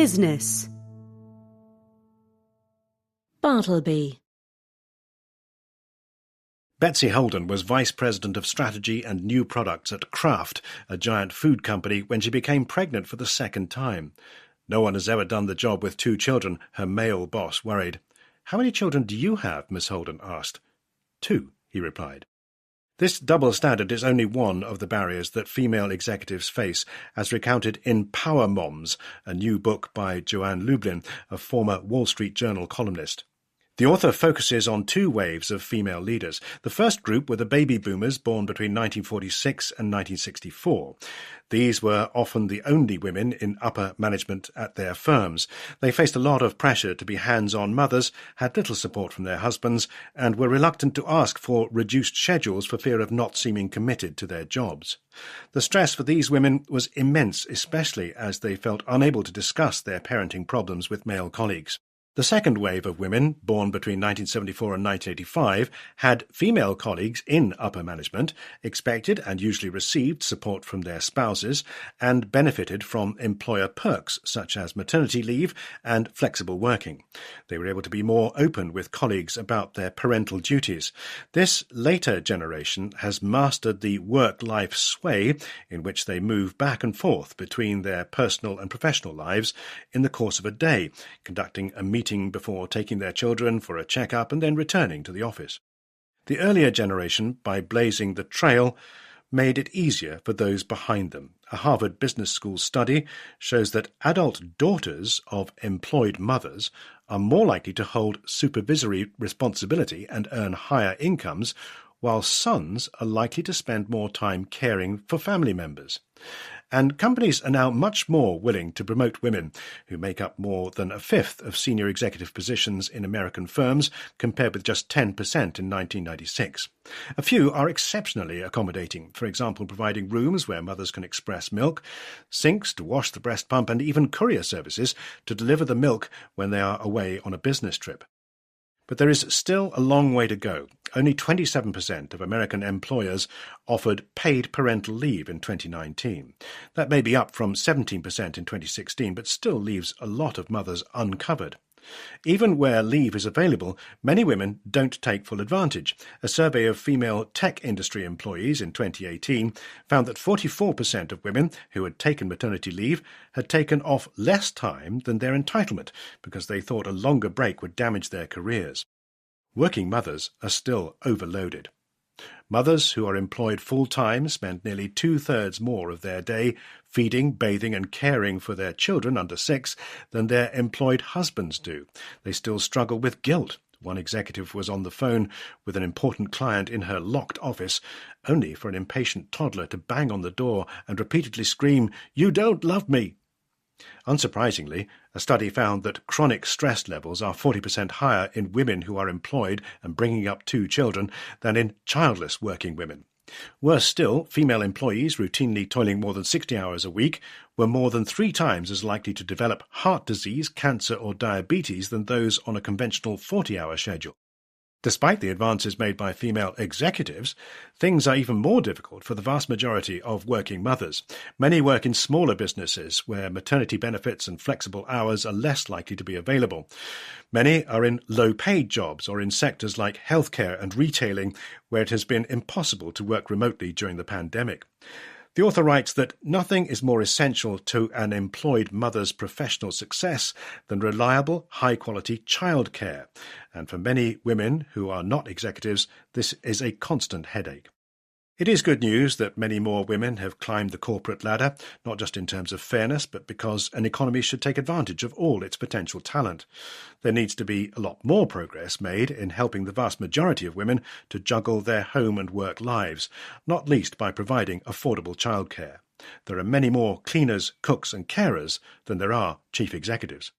Business. Bartleby. Betsy Holden was Vice President of Strategy and New Products at Kraft, a giant food company, when she became pregnant for the second time. No one has ever done the job with 2 children, her male boss worried. "How many children do you have?" Miss Holden asked. 2, he replied. This double standard is only one of the barriers that female executives face, as recounted in Power Moms, a new book by Joanne Lublin, a former Wall Street Journal columnist. The author focuses on 2 waves of female leaders. The first group were the baby boomers born between 1946 and 1964. These were often the only women in upper management at their firms. They faced a lot of pressure to be hands-on mothers, had little support from their husbands, and were reluctant to ask for reduced schedules for fear of not seeming committed to their jobs. The stress for these women was immense, especially as they felt unable to discuss their parenting problems with male colleagues. The second wave of women, born between 1974 and 1985, had female colleagues in upper management, expected and usually received support from their spouses, and benefited from employer perks such as maternity leave and flexible working. They were able to be more open with colleagues about their parental duties. This later generation has mastered the work-life sway in which they move back and forth between their personal and professional lives in the course of a day, conducting a meeting before taking their children for a checkup and then returning to the office. The earlier generation, by blazing the trail, made it easier for those behind them. A Harvard Business School study shows that adult daughters of employed mothers are more likely to hold supervisory responsibility and earn higher incomes, while sons are likely to spend more time caring for family members. And companies are now much more willing to promote women, who make up more than a fifth of senior executive positions in American firms, compared with just 10% in 1996. A few are exceptionally accommodating, for example, providing rooms where mothers can express milk, sinks to wash the breast pump, and even courier services to deliver the milk when they are away on a business trip. But there is still a long way to go. Only 27% of American employers offered paid parental leave in 2019. That may be up from 17% in 2016, but still leaves a lot of mothers uncovered. Even where leave is available, many women don't take full advantage. A survey of female tech industry employees in 2018 found that 44% of women who had taken maternity leave had taken off less time than their entitlement because they thought a longer break would damage their careers. Working mothers are still overloaded. Mothers who are employed full-time spend nearly 2/3 more of their day feeding, bathing and caring for their children under 6 than their employed husbands do. They still struggle with guilt. One executive was on the phone with an important client in her locked office, only for an impatient toddler to bang on the door and repeatedly scream, "You don't love me!" Unsurprisingly, a study found that chronic stress levels are 40% higher in women who are employed and bringing up 2 children than in childless working women. Worse still, female employees routinely toiling more than 60 hours a week were more than 3 times as likely to develop heart disease, cancer or diabetes than those on a conventional 40-hour schedule. Despite the advances made by female executives, things are even more difficult for the vast majority of working mothers. Many work in smaller businesses where maternity benefits and flexible hours are less likely to be available. Many are in low-paid jobs or in sectors like healthcare and retailing, where it has been impossible to work remotely during the pandemic. The author writes that nothing is more essential to an employed mother's professional success than reliable, high-quality childcare. And for many women who are not executives, this is a constant headache. It is good news that many more women have climbed the corporate ladder, not just in terms of fairness, but because an economy should take advantage of all its potential talent. There needs to be a lot more progress made in helping the vast majority of women to juggle their home and work lives, not least by providing affordable childcare. There are many more cleaners, cooks and carers than there are chief executives.